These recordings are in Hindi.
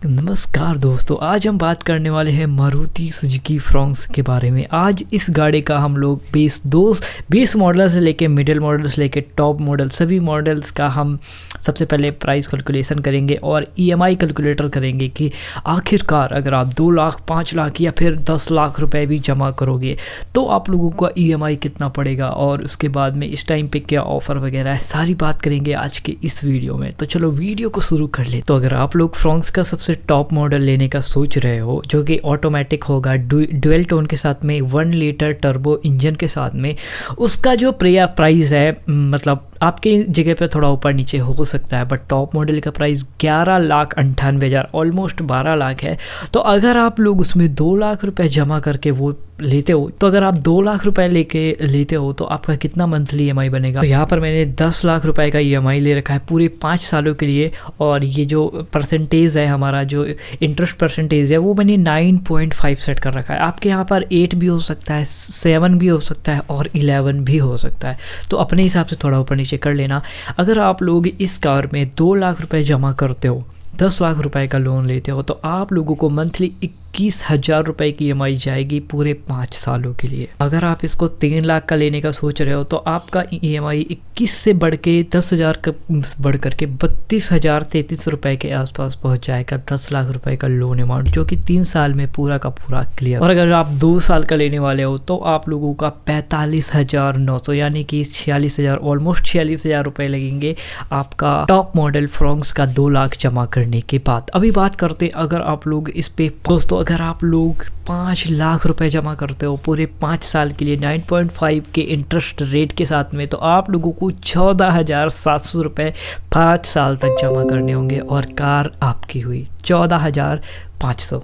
नमस्कार दोस्तों, आज हम बात करने वाले हैं मारुति सुजुकी फ्रॉन्क्स के बारे में। आज इस गाड़ी का हम लोग बेस मॉडल से लेके मिडिल मॉडल से लेके टॉप मॉडल सभी मॉडल्स का हम सबसे पहले प्राइस कैलकुलेशन करेंगे और ईएमआई कैलकुलेटर करेंगे कि आखिरकार अगर आप 2 लाख 5 लाख या फिर 10 लाख रुपए भी जमा करोगे तो आप लोगों का ईएमआई कितना पड़ेगा और उसके बाद में इस टाइम पे क्या ऑफ़र वगैरह है, सारी बात करेंगे आज के इस वीडियो में। तो चलो वीडियो को शुरू कर ले। तो अगर आप लोग फ्रॉन्क्स का सबसे टॉप मॉडल लेने का सोच रहे हो जो कि ऑटोमेटिक होगा, डुअल टोन के साथ में 1 लीटर टर्बो इंजन के साथ में, उसका जो प्राइस है मतलब आपके जगह पे थोड़ा ऊपर नीचे हो सकता है, बट टॉप मॉडल का प्राइस 11,98,000 ऑलमोस्ट 12 लाख है। तो अगर आप लोग उसमें 2 लाख रुपए जमा करके वो लेते हो, तो अगर आप 2 लाख रुपए लेके लेते हो तो आपका कितना मंथली ईएमआई बनेगा। तो यहाँ पर मैंने 10 लाख रुपए का ईएमआई ले रखा है पूरे 5 सालों के लिए, और ये जो परसेंटेज है हमारा जो इंटरेस्ट परसेंटेज है वो मैंने 9.5 सेट कर रखा है। आपके यहाँ पर 8 भी हो सकता है, 7 भी हो सकता है और 11 भी हो सकता है, तो अपने हिसाब से थोड़ा ऊपर नीचे कर लेना। अगर आप लोग इस कार में 2 लाख रुपए जमा करते हो, 10 लाख रुपए का लोन लेते हो, तो आप लोगों को मंथली 21,000 रुपए की ईएमआई जाएगी पूरे 5 सालों के लिए। अगर आप इसको 3 लाख का लेने का सोच रहे हो तो आपका ईएमआई 21 से बढ़ के 10,000 का बढ़ करके 32,033 रुपए के आसपास पहुंच जाएगा 10 लाख रुपए का लोन अमाउंट, जो कि 3 साल में पूरा का पूरा क्लियर। और अगर आप 2 साल का लेने वाले हो तो आप लोगों का 45,900 यानी कि 46,000 ऑलमोस्ट 46,000 रुपए लगेंगे आपका टॉप मॉडल फ्रॉन्क्स का 2 लाख जमा करने के बाद। अभी बात करते अगर आप लोग इस पे दोस्तों, अगर आप लोग 5 लाख रुपए जमा करते हो पूरे 5 साल के लिए 9.5 के इंटरेस्ट रेट के साथ में, तो आप लोगों को 14,700 रुपए 5 साल तक जमा करने होंगे और कार आपकी हुई 700।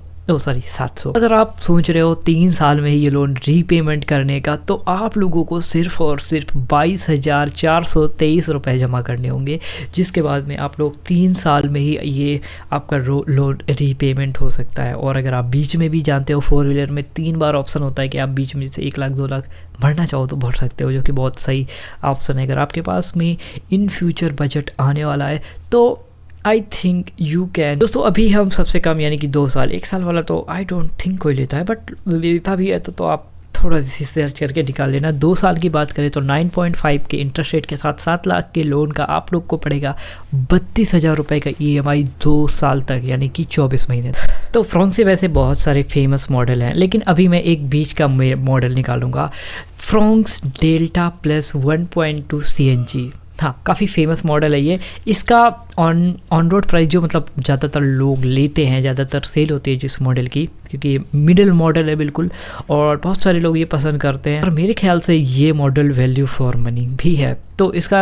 अगर आप सोच रहे हो 3 साल में ही ये लोन रीपेमेंट करने का, तो आप लोगों को सिर्फ और सिर्फ 22,423 रुपए जमा करने होंगे, जिसके बाद में आप लोग 3 साल में ही ये आपका लोन रीपेमेंट हो सकता है। और अगर आप बीच में भी जानते हो 4 व्हीलर में 3 बार ऑप्शन होता है कि आप बीच में से 1 लाख 2 लाख भरना चाहो तो भर सकते हो, जो कि बहुत सही ऑप्शन है। अगर आपके पास में इन फ्यूचर बजट आने वाला है तो आई थिंक यू कैन। दोस्तों अभी हम सबसे कम यानी कि 2 साल, 1 साल वाला तो आई डोंट थिंक कोई लेता है, बट लेता भी है तो आप थोड़ा सी सर्च करके निकाल लेना। 2 साल की बात करें तो 9.5 के इंटरेस्ट रेट के साथ 7 लाख के लोन का आप लोग को पड़ेगा 32,000 रुपये का ईएमआई 2 साल तक यानी कि 24 महीने। तो फ्रॉन्क्स से वैसे बहुत सारे फेमस मॉडल हैं, लेकिन अभी मैं एक बीच का मॉडल निकालूंगा, फ्रॉन्क्स डेल्टा प्लस 1.2 CNG। हाँ, काफ़ी फेमस मॉडल है ये। इसका ऑन रोड प्राइस जो मतलब ज़्यादातर लोग लेते हैं, ज़्यादातर सेल होती है जिस मॉडल की, क्योंकि ये मिडिल मॉडल है बिल्कुल, और बहुत सारे लोग ये पसंद करते हैं, और मेरे ख्याल से ये मॉडल वैल्यू फॉर मनी भी है। तो इसका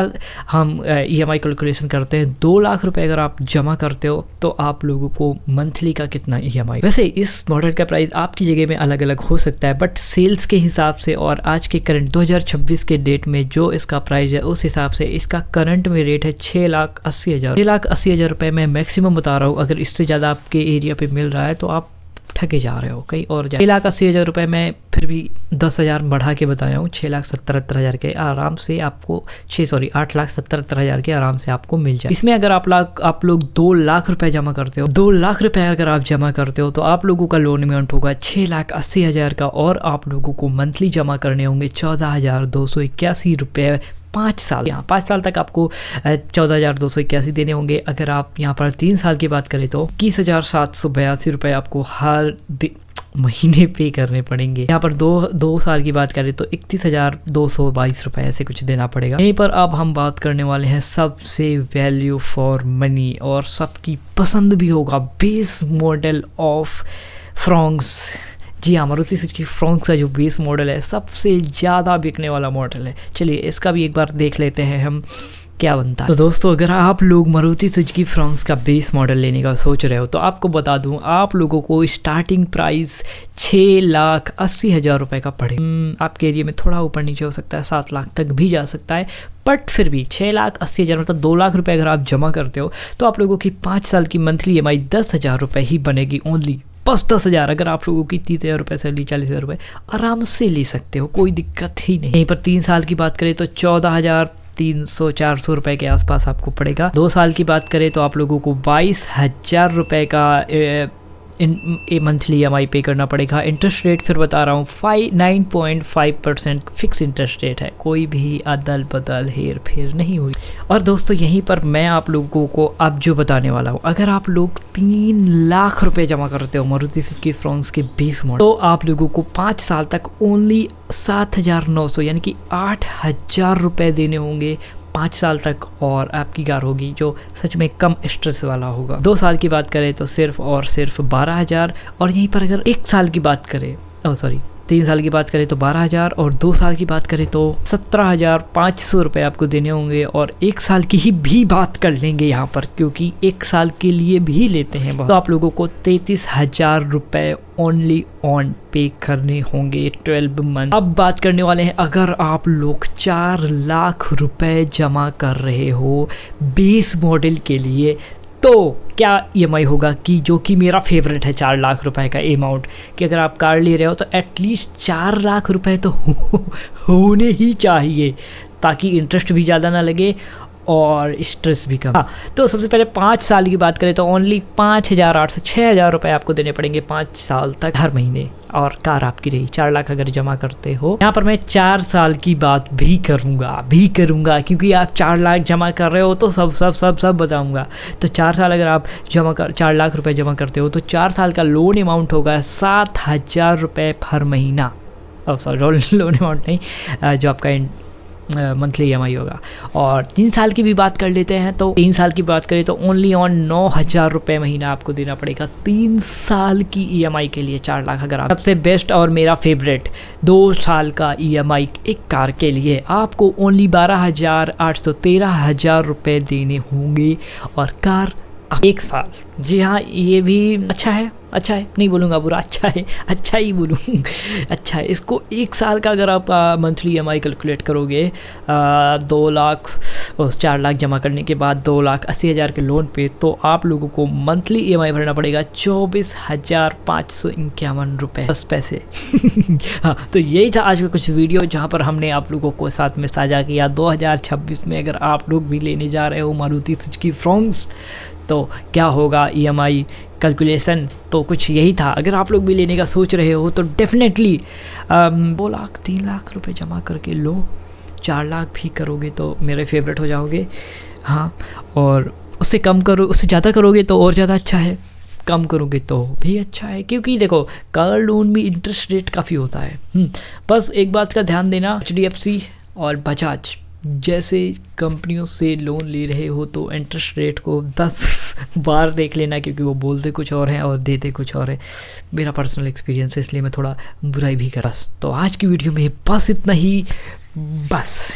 हम ईएमआई कैलकुलेशन करते हैं। 2 लाख रुपए अगर आप जमा करते हो तो आप लोगों को मंथली का कितना ईएमआई। वैसे इस मॉडल का प्राइस आपकी जगह में अलग अलग हो सकता है, बट सेल्स के हिसाब से और आज के करंट 2026 के डेट में जो इसका प्राइस है उस हिसाब से इसका करंट में रेट है 6,80,000। 6,80,000 रुपये मैं मैक्सिमम बता रहा हूँ। अगर इससे ज़्यादा आपके एरिया पे मिल रहा है तो आप ठगे जा रहे हो कहीं और। 6,80,000 रुपये में फिर भी 10,000 बढ़ा के बताया हूँ, 6,77,000 के आराम से आपको 8,77,000 के आराम से आपको मिल जाए। इसमें अगर आप लोग 2 लाख रुपए जमा करते हो, 2 लाख रुपए अगर आप जमा करते हो तो आप लोगों का लोन अमाउंट होगा 6,80,000 का, और आप लोगों को मंथली जमा करने होंगे 14,281 रुपये 5 साल। यहाँ 5 साल तक आपको 14,281 देने होंगे। अगर आप यहाँ पर 3 साल की बात करें तो 21,782 रुपये आपको हर महीने पे करने पड़ेंगे। यहाँ पर दो साल की बात करें तो 31,222 रुपये ऐसे कुछ देना पड़ेगा। यहीं पर अब हम बात करने वाले हैं सबसे वैल्यू फॉर मनी और सबकी पसंद भी होगा, बेस मॉडल ऑफ फ्रॉन्क्स। जी हाँ, मारुति सुजुकी फ्रॉन्क्स का जो बेस मॉडल है सबसे ज़्यादा बिकने वाला मॉडल है। चलिए इसका भी एक बार देख लेते हैं हम क्या बनता है। तो दोस्तों अगर आप लोग मारुति सुजुकी फ्रॉन्क्स का बेस मॉडल लेने का सोच रहे हो तो आपको बता दूं, आप लोगों को स्टार्टिंग प्राइस 6,80,000 रुपये का पड़े। आपके एरिया में थोड़ा ऊपर नीचे हो सकता है, 7 लाख तक भी जा सकता है, बट फिर भी 6,80,000 मतलब 2 लाख रुपये अगर आप जमा करते हो तो आप लोगों की 5 साल की मंथली ईएमआई 10,000 रुपये ही बनेगी ओनली। बस 10,000। अगर आप लोगों की 30,000 रुपये सैलरी 40,000 रुपये आराम से ले सकते हो, कोई दिक्कत ही नहीं। यहीं पर 3 साल की बात करें तो 14,000 300-400 रुपये के आसपास आपको पड़ेगा। 2 साल की बात करें तो आप लोगों को 22,000 रुपये का मंथली EMI पे करना पड़ेगा। इंटरेस्ट रेट फिर बता रहा हूँ 9.5% फिक्स इंटरेस्ट रेट है, कोई भी अदल बदल हेर फेर नहीं हुई। और दोस्तों यहीं पर मैं आप लोगों को अब जो बताने वाला हूँ, अगर आप लोग 3 लाख रुपए जमा करते हो मारुति सुजुकी फ्रॉन्क्स के 20 मॉडल, तो आप लोगों को 5 साल तक ओनली 7,900 यानी कि 8,000 रुपये देने होंगे 5 साल तक, और आपकी कार होगी जो सच में कम स्ट्रेस वाला होगा। 2 साल की बात करें तो सिर्फ और सिर्फ 12,000, और यहीं पर अगर 1 साल की बात करें 3 साल की बात करें तो 12,000, और 2 साल की बात करें तो 17,500 रुपये आपको देने होंगे। और 1 साल की ही भी बात कर लेंगे यहाँ पर, क्योंकि 1 साल के लिए भी लेते हैं तो आप लोगों को 33,000 रुपये ओनली ऑन पे करने होंगे 12 मंथ। अब बात करने वाले हैं, अगर आप लोग 4 लाख रुपए जमा कर रहे हो 20 मॉडल के लिए, तो क्या EMI होगा कि जो कि मेरा फेवरेट है 4 लाख रुपए का अमाउंट, कि अगर आप कार ले रहे हो तो एटलीस्ट 4 लाख रुपए तो होने ही चाहिए, ताकि इंटरेस्ट भी ज़्यादा ना लगे और स्ट्रेस भी कम। हाँ, तो सबसे पहले 5 साल की बात करें तो ओनली 5,800 6,000 रुपये आपको देने पड़ेंगे 5 साल तक हर महीने, और कार आपकी रही 4 लाख अगर जमा करते हो। यहाँ पर मैं 4 साल की बात भी करूँगा क्योंकि आप 4 लाख जमा कर रहे हो तो सब बताऊँगा। तो 4 साल अगर आप 4 लाख रुपये जमा करते हो तो 4 साल का लोन अमाउंट होगा 7,000 रुपये हर महीना। लोन अमाउंट नहीं, जो आपका मंथली EMI होगा। और 3 साल की भी बात कर लेते हैं, तो 3 साल की बात करें तो ओनली ऑन 9,000 रुपये महीना आपको देना पड़ेगा 3 साल की EMI के लिए 4 लाख। अगर आप सबसे बेस्ट और मेरा फेवरेट 2 साल का EMI एक कार के लिए आपको ओनली 12,800 13,000 रुपये देने होंगे, और कार 1 साल। जी हाँ, ये भी अच्छा है नहीं बोलूँगा बुरा, अच्छा ही बोलूँ अच्छा है। इसको 1 साल का अगर आप मंथली EMI कैलकुलेट करोगे 4 लाख जमा करने के बाद 2,80,000 के लोन पे, तो आप लोगों को मंथली EMI भरना पड़ेगा 24,551 रुपये 10 पैसे हाँ, तो यही था आज का कुछ वीडियो, जहाँ पर हमने आप लोगों को साथ में साझा किया 2026 में अगर आप लोग भी लेने जा रहे हो मारुति सुजुकी फ्रॉन्क्स तो क्या होगा EMI कैलकुलेशन। तो कुछ यही था, अगर आप लोग भी लेने का सोच रहे हो तो डेफिनेटली 2 लाख 3 लाख रुपए जमा करके लो, 4 लाख भी करोगे तो मेरे फेवरेट हो जाओगे। हाँ, और उससे ज़्यादा करोगे तो और ज़्यादा अच्छा है, कम करोगे तो भी अच्छा है, क्योंकि देखो कार लोन में इंटरेस्ट रेट काफ़ी होता है। बस एक बात का ध्यान देना, HDFC और बजाज जैसे कंपनियों से लोन ले रहे हो तो इंटरेस्ट रेट को 10 बार देख लेना, क्योंकि वो बोलते कुछ और हैं और देते कुछ और है। मेरा पर्सनल एक्सपीरियंस है, इसलिए मैं थोड़ा बुराई भी कर। तो आज की वीडियो में बस इतना ही, बस।